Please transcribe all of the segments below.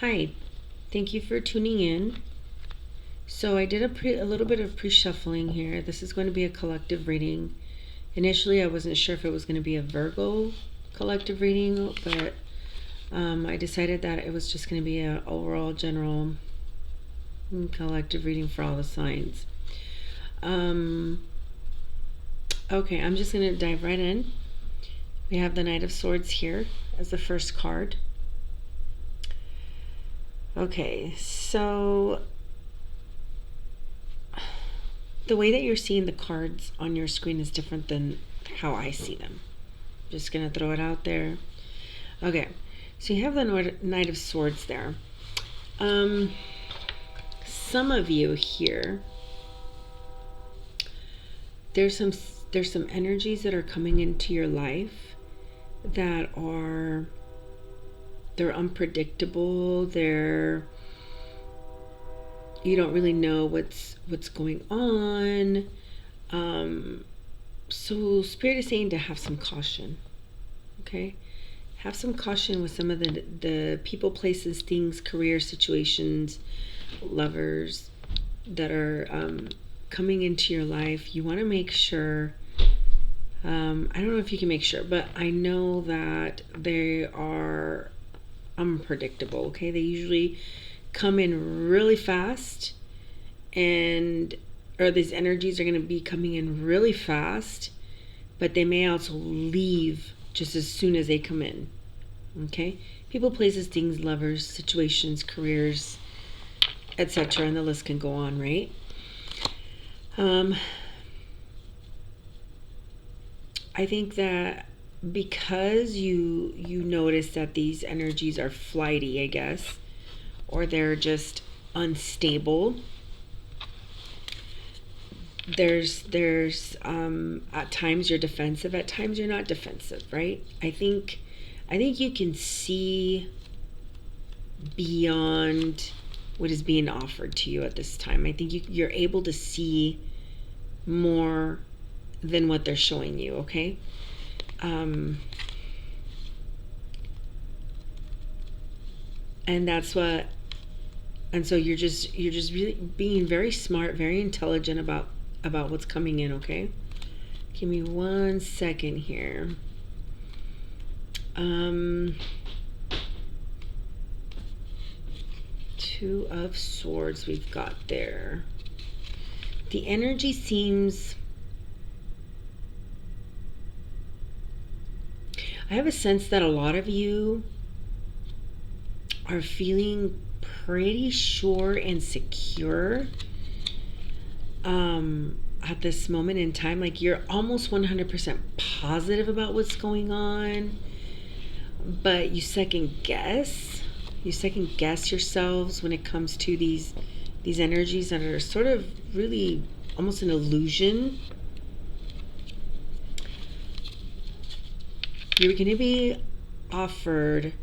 Hi, thank you for tuning in. So I did a little bit of pre-shuffling here. This is going to be a collective reading. Initially, I wasn't sure if it was going to be a Virgo collective reading, but I decided that it was just going to be an overall general collective reading for all the signs. Okay, I'm just going to dive right in. We have the Knight of Swords here as the first card. Okay, so the way that you're seeing the cards on your screen is different than how I see them. Just gonna throw it out there. Okay, so you have the Knight of Swords there. Some of you here, there's some energies that are coming into your life that they're unpredictable. You don't really know what's going on. So Spirit is saying to have some caution. Okay, have some caution with some of the people, places, things, career situations, lovers that are coming into your life. You want to make sure. I don't know if you can make sure, but I know that they are unpredictable. Okay, they usually come in really fast, or these energies are going to be coming in really fast, but they may also leave just as soon as they come in. Okay, people, places, things, lovers, situations, careers, etc., and the list can go on, right? I think that because you notice that these energies are flighty, I guess, or they're just unstable. There's at times you're defensive, at times you're not defensive, right? I think you can see beyond what is being offered to you at this time. I think you're able to see more than what they're showing you, okay? And so you're just really being very smart, very intelligent about what's coming in, okay? Give me 1 second here. Two of Swords we've got there. The energy seems, I have a sense that a lot of you are feeling pretty sure and secure at this moment in time. Like you're almost 100% positive about what's going on, but you second guess yourselves when it comes to these energies that are sort of really almost an illusion. You're going to be offered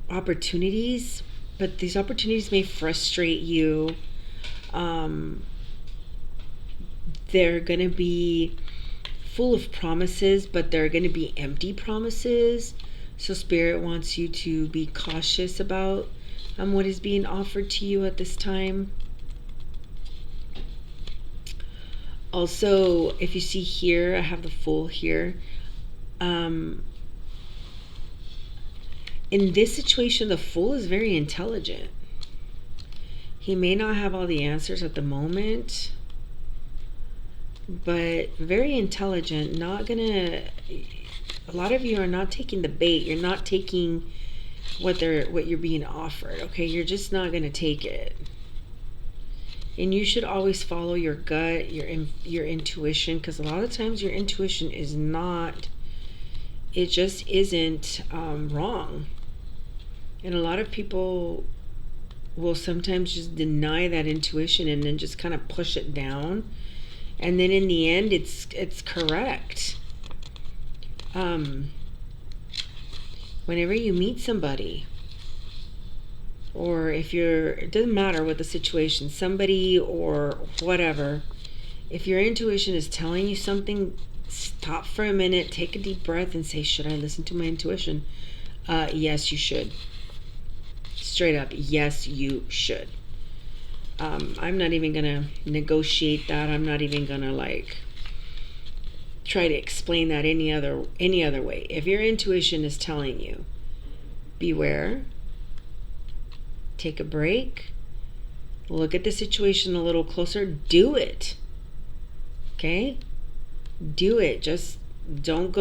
opportunities, but these opportunities may frustrate you. They're going to be full of promises, but they're going to be empty promises. So Spirit wants you to be cautious about what is being offered to you at this time. Also, if you see here, I have the Fool here. In this situation, the Fool is very intelligent. He may not have all the answers at the moment, but very intelligent. A lot of you are not taking the bait. You're not taking what you're being offered, okay? You're just not gonna take it. And you should always follow your gut, your intuition, because a lot of times your intuition is not, it just isn't wrong. And a lot of people will sometimes just deny that intuition and then just kind of push it down. And then in the end, it's correct. Whenever you meet somebody, or it doesn't matter what the situation, somebody or whatever, if your intuition is telling you something, stop for a minute, take a deep breath, and say, should I listen to my intuition? Yes, you should. Straight up, yes, you should. I'm not even gonna negotiate that. I'm not even gonna like try to explain that any other way. If your intuition is telling you, beware, take a break, look at the situation a little closer, do it. Okay? Do it. Just don't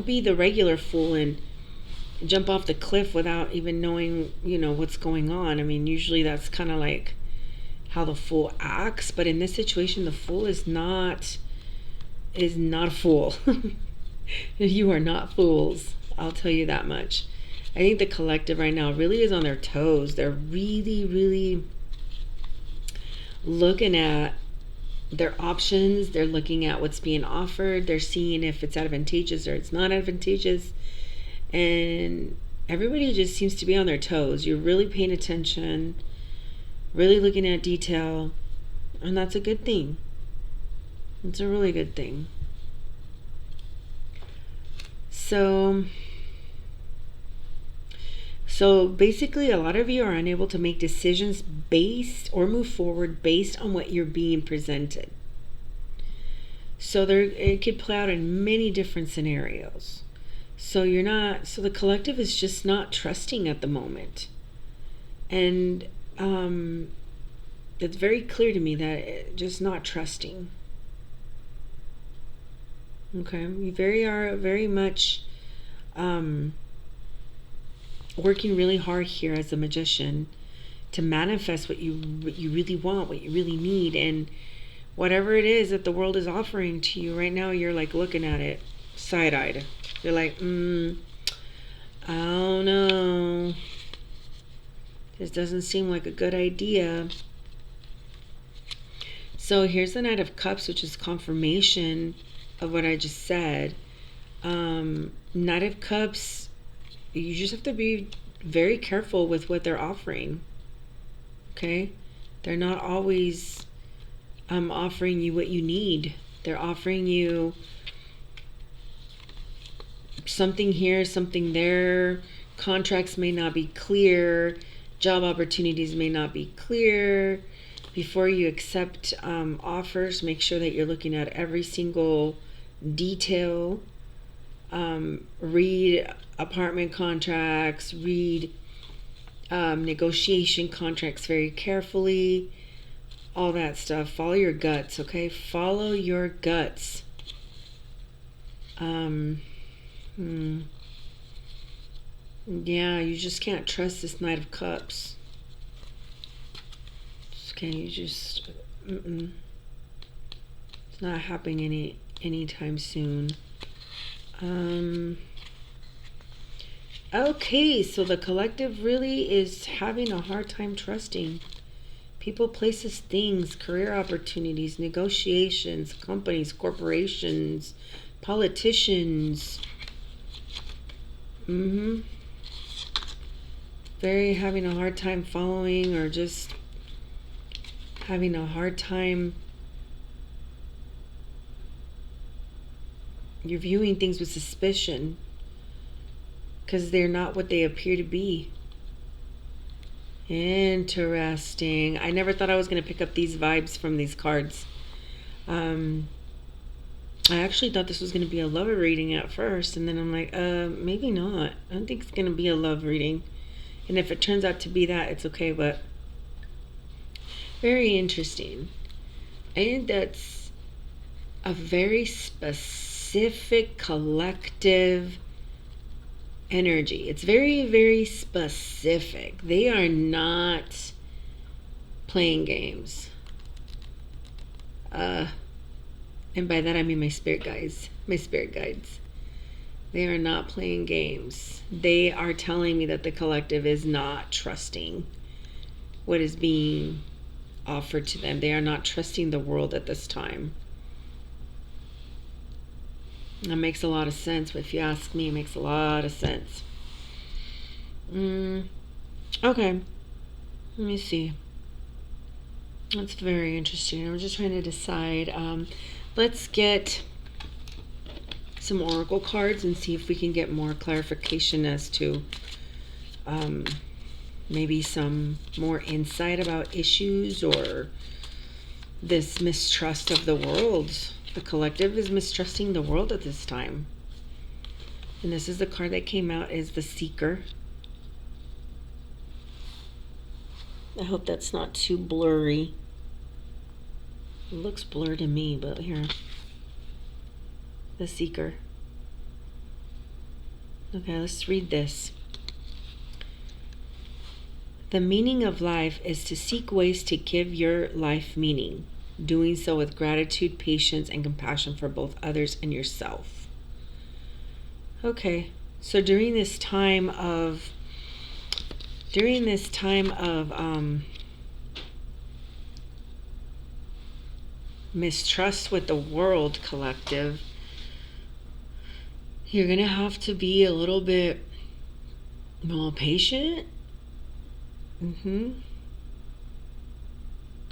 be the regular fool and jump off the cliff without even knowing, what's going on. I mean, usually that's kind of like how the fool acts, but in this situation the fool is not a fool. You are not fools, I'll tell you that much. I think the collective right now really is on their toes. They're really, really looking at their options. They're looking at what's being offered. They're seeing if it's advantageous or it's not advantageous. And everybody just seems to be on their toes. You're really paying attention, really looking at detail, and that's a good thing. It's a really good thing. So basically, a lot of you are unable to make decisions or move forward based on what you're being presented. So it could play out in many different scenarios. So the collective is just not trusting at the moment. And it's very clear to me that just not trusting. Okay, you are very much working really hard here as a magician to manifest what you really want, what you really need, and whatever it is that the world is offering to you right now, you're like looking at it side-eyed. You're like, I don't know. This doesn't seem like a good idea. So here's the Knight of Cups, which is confirmation of what I just said. Knight of Cups, you just have to be very careful with what they're offering. Okay? They're not always offering you what you need. They're offering you something here, something there. Contracts may not be clear. Job opportunities may not be clear. Before you accept offers, make sure that you're looking at every single detail. Read apartment contracts, read negotiation contracts very carefully, all that stuff. Follow your guts, okay? Follow your guts. Yeah, you just can't trust this Knight of Cups. It's not happening anytime soon. Okay, so the collective really is having a hard time trusting people, places, things, career opportunities, negotiations, companies, corporations, politicians. Very having a hard time following, or just having a hard time. You're viewing things with suspicion because they're not what they appear to be. Interesting. I never thought I was going to pick up these vibes from these cards. I actually thought this was going to be a love reading at first, and then I'm like, maybe not. I don't think it's going to be a love reading. And if it turns out to be that, it's okay, but very interesting. I think that's a very specific collective energy. It's very, very specific. They are not playing games. And by that I mean my spirit guides. They are not playing games. They are telling me that the collective is not trusting what is being offered to them. They are not trusting the world at this time. That makes a lot of sense. If you ask me, it makes a lot of sense. Okay. Let me see. That's very interesting. I'm just trying to decide. Let's get some oracle cards and see if we can get more clarification as to maybe some more insight about issues or this mistrust of the world. The collective is mistrusting the world at this time. And this is the card that came out, is the Seeker. I hope that's not too blurry. It looks blurred to me, but here. The Seeker. Okay, let's read this. The meaning of life is to seek ways to give your life meaning, doing so with gratitude, patience, and compassion for both others and yourself. Okay, so during this time of mistrust with the world, collective, you're gonna have to be a little bit more patient.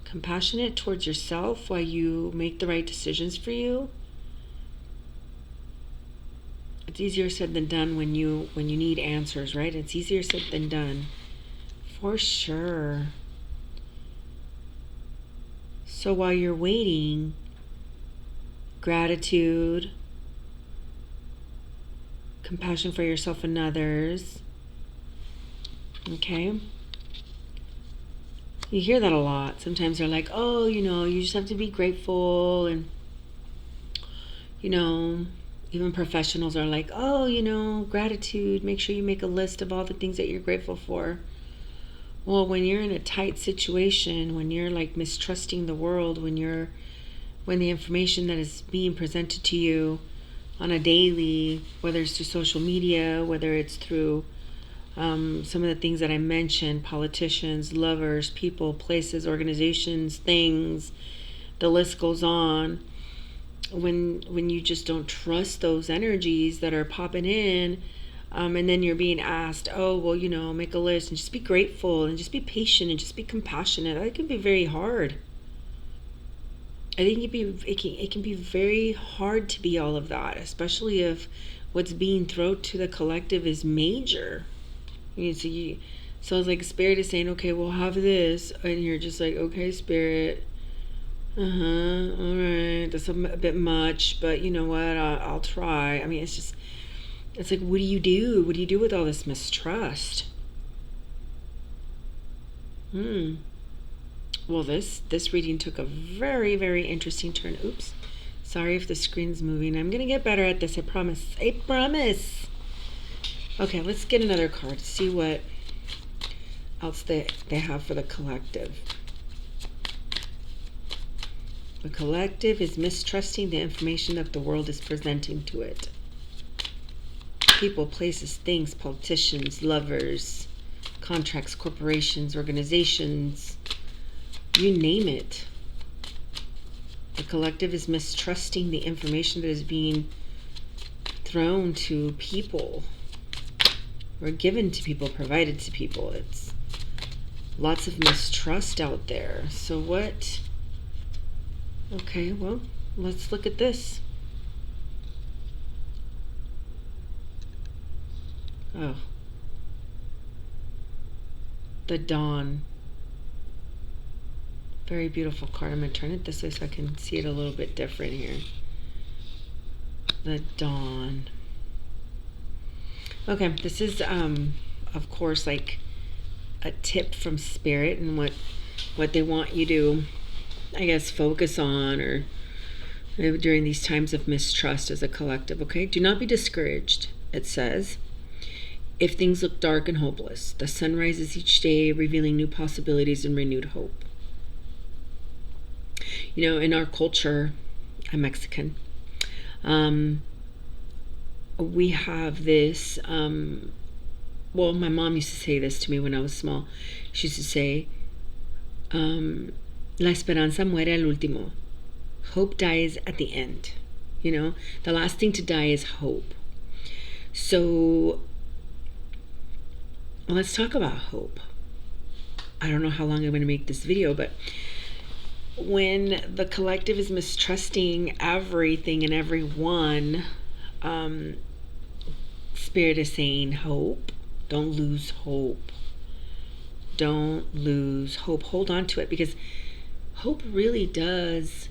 Compassionate towards yourself while you make the right decisions for you. It's easier said than done when you need answers, right? It's easier said than done, for sure. So while you're waiting, gratitude, compassion for yourself and others. Okay? You hear that a lot. Sometimes they're like, oh, you just have to be grateful. And, even professionals are like, oh, gratitude. Make sure you make a list of all the things that you're grateful for. Well, when you're in a tight situation, when you're like mistrusting the world, when the information that is being presented to you on a daily, whether it's through social media, whether it's through some of the things that I mentioned, politicians, lovers, people, places, organizations, things, the list goes on. When you just don't trust those energies that are popping in, and then you're being asked, oh, well, make a list and just be grateful and just be patient and just be compassionate. That can be very hard. I think it can be very hard to be all of that, especially if what's being thrown to the collective is major. So it's like Spirit is saying, okay, we'll have this, and you're just like, okay, Spirit, all right, that's a bit much, but you know what, I'll try. I mean, it's like, what do you do? What do you do with all this mistrust? Well, this reading took a very, very interesting turn. Oops, sorry if the screen's moving. I'm gonna get better at this, I promise. Okay, let's get another card, see what else they have for the collective. The collective is mistrusting the information that the world is presenting to it. People, places, things, politicians, lovers, contracts, corporations, organizations, you name it. The collective is mistrusting the information that is being thrown to people, or given to people, provided to people. It's lots of mistrust out there. So what? Okay, well, let's look at this. Oh. The Dawn. Very beautiful card. I'm going to turn it this way so I can see it a little bit different here. The Dawn. Okay, this is of course like a tip from Spirit and what they want you to, I guess, focus on or during these times of mistrust as a collective. Okay, do not be discouraged, it says. If things look dark and hopeless, the sun rises each day, revealing new possibilities and renewed hope. In our culture, I'm Mexican, we have this, well, my mom used to say this to me when I was small. She used to say, la esperanza muere al último. Hope dies at the end. The last thing to die is hope. So let's talk about hope. I don't know how long I'm going to make this video, but when the collective is mistrusting everything and everyone, Spirit is saying hope. Don't lose hope. Don't lose hope. Hold on to it, because hope really does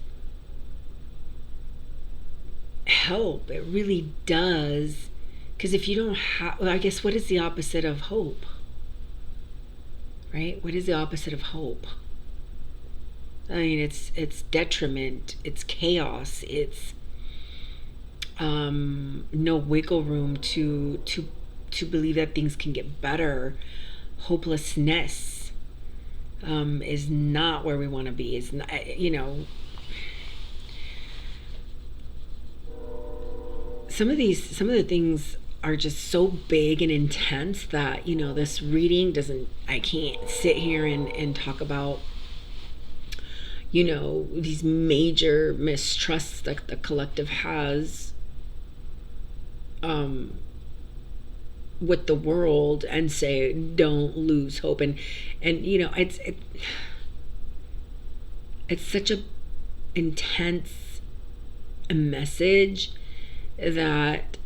help. It really does. Because if you don't have, well, I guess, what is the opposite of hope? Right? What is the opposite of hope? I mean, it's detriment, it's chaos, it's no wiggle room to believe that things can get better. Hopelessness is not where we want to be. Is not, some of the things are just so big and intense that this reading doesn't. I can't sit here and talk about these major mistrusts that the collective has with the world and say don't lose hope, and it's such a intense message that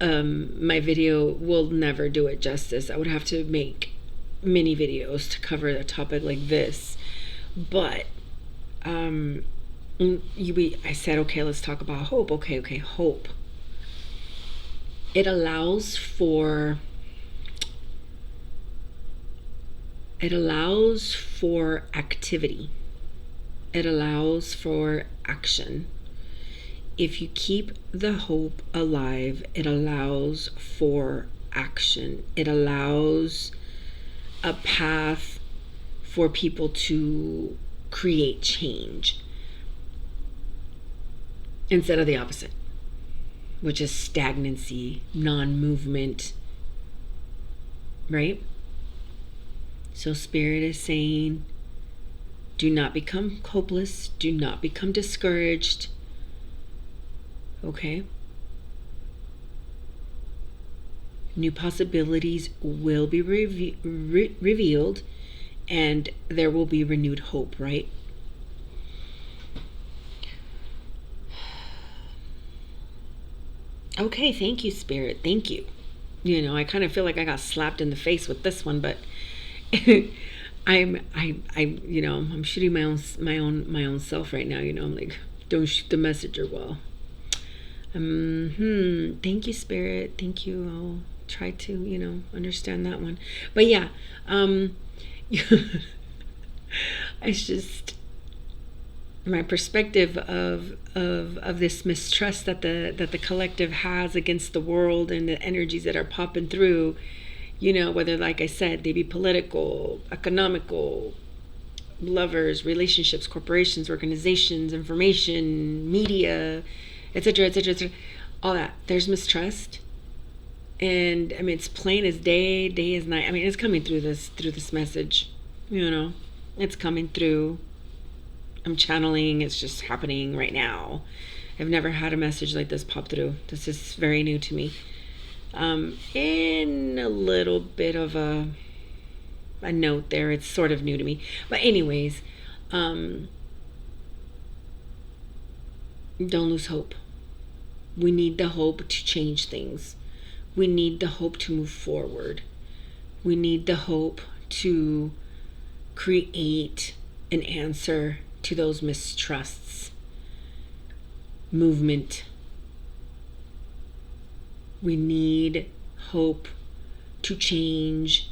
my video will never do it justice. I would have to make mini videos to cover a topic like this, but I said, okay, let's talk about hope. Okay, hope. It allows for activity. It allows for action. If you keep the hope alive, it allows for action. It allows a path for people to create change instead of the opposite, which is stagnancy, non-movement, right? So Spirit is saying, do not become hopeless, do not become discouraged, okay? New possibilities will be revealed, and there will be renewed hope, right? Okay, thank you, Spirit. Thank you. I kind of feel like I got slapped in the face with this one, but I'm shooting my own self right now. I'm like, don't shoot the messenger well. Thank you, Spirit. Thank you. I'll try to understand that one. But yeah, it's just my perspective of this mistrust that the collective has against the world and the energies that are popping through, whether, like I said, they be political, economical, lovers, relationships, corporations, organizations, information, media, etc., all that. There's mistrust, and I mean, it's plain as day as night. I mean, it's coming through this message, it's coming through. I'm channeling. It's just happening right now. I've never had a message like this pop through. This is very new to me. In a little bit of a note there, it's sort of new to me. But anyways, don't lose hope. We need the hope to change things. We need the hope to move forward. We need the hope to create an answer to those mistrusts. Movement. We need hope to change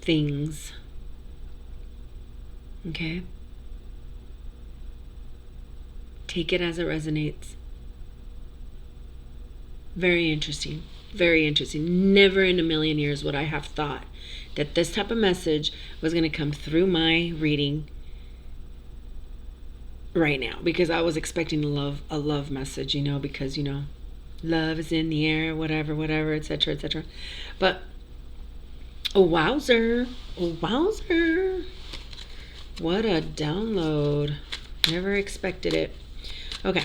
things. Okay? Take it as it resonates. Very interesting. Very interesting. Never in a million years would I have thought that this type of message was going to come through my reading right now, because I was expecting a love message, because love is in the air, whatever, etc. But wowzer, what a download. Never expected it. Okay,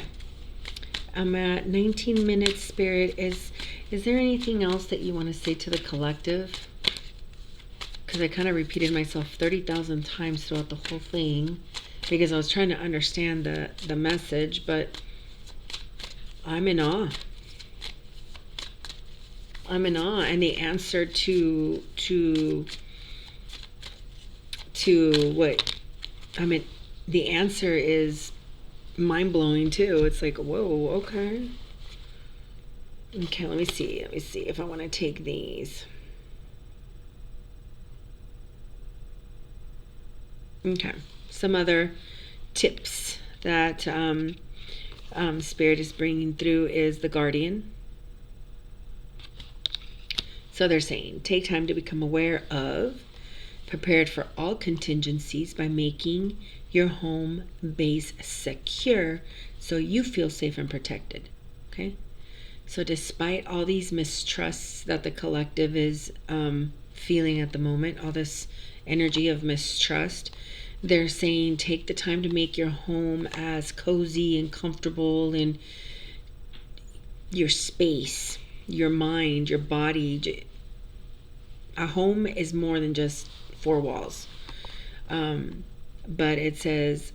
I'm at 19 minutes. Spirit, is there anything else that you want to say to the collective? Because I kind of repeated myself 30,000 times throughout the whole thing. because I was trying to understand the message, but I'm in awe. I'm in awe, and the answer to what I mean, the answer is mind-blowing too. It's like, whoa, okay. Okay, let me see if I want to take these. Okay, some other tips that Spirit is bringing through is the Guardian. So they're saying, take time to become aware of, prepared for all contingencies by making your home base secure so you feel safe and protected. Okay? So despite all these mistrusts that the collective is feeling at the moment, all this energy of mistrust, they're saying take the time to make your home as cozy and comfortable, and your space, your mind, your body. A home is more than just four walls. But it says,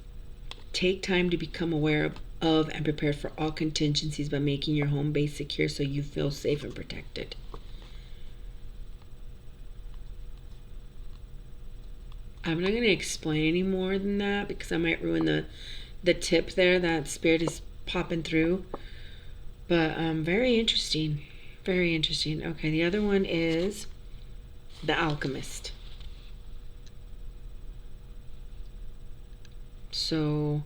take time to become aware of and prepared for all contingencies by making your home base secure so you feel safe and protected. I'm not going to explain any more than that because I might ruin the tip there that Spirit is popping through. But very interesting. Very interesting. Okay, the other one is the Alchemist. So,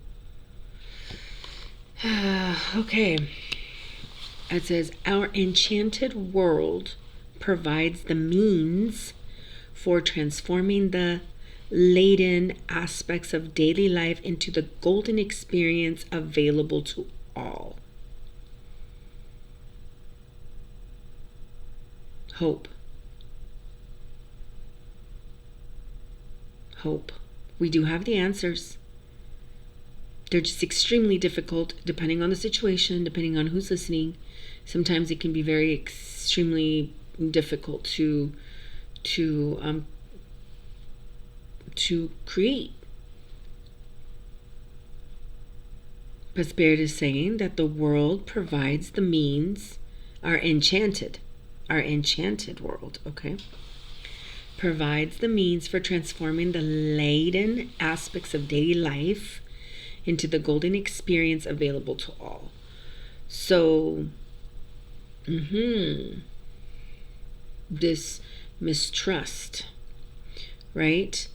okay. It says, our enchanted world provides the means for transforming the laden aspects of daily life into the golden experience available to all. Hope. Hope. We do have the answers. They're just extremely difficult depending on the situation, depending on who's listening. Sometimes it can be very extremely difficult to create. But Spirit is saying that the world provides the means, our enchanted world, okay, provides the means for transforming the laden aspects of daily life into the golden experience available to all. So, this mistrust, right,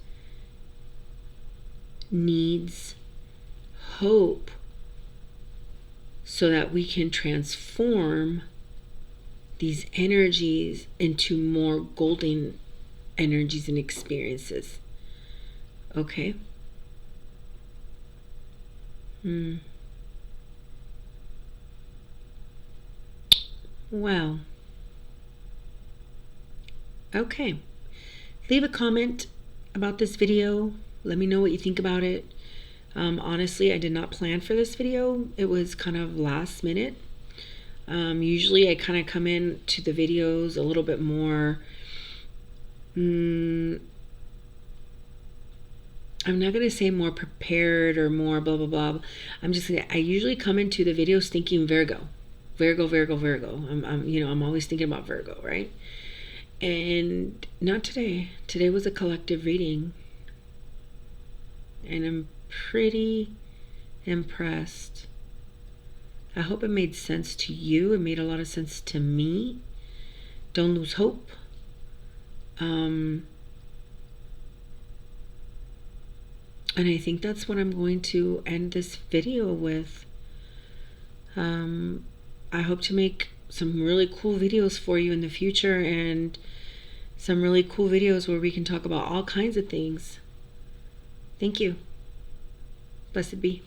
needs hope so that we can transform these energies into more golden energies and experiences. Okay? Well. Okay. Leave a comment about this video. Let me know what you think about it. Honestly, I did not plan for this video. It was kind of last minute. Usually I kind of come in to the videos a little bit more, I'm not going to say more prepared or more blah, blah, blah. I'm just going to, I usually come into the videos thinking Virgo. I'm always thinking about Virgo, right? And not today. Today was a collective reading. And I'm pretty impressed. I hope it made sense to you. It made a lot of sense to me. Don't lose hope. And I think that's what I'm going to end this video with. I hope to make some really cool videos for you in the future, and some really cool videos where we can talk about all kinds of things. Thank you. Blessed be.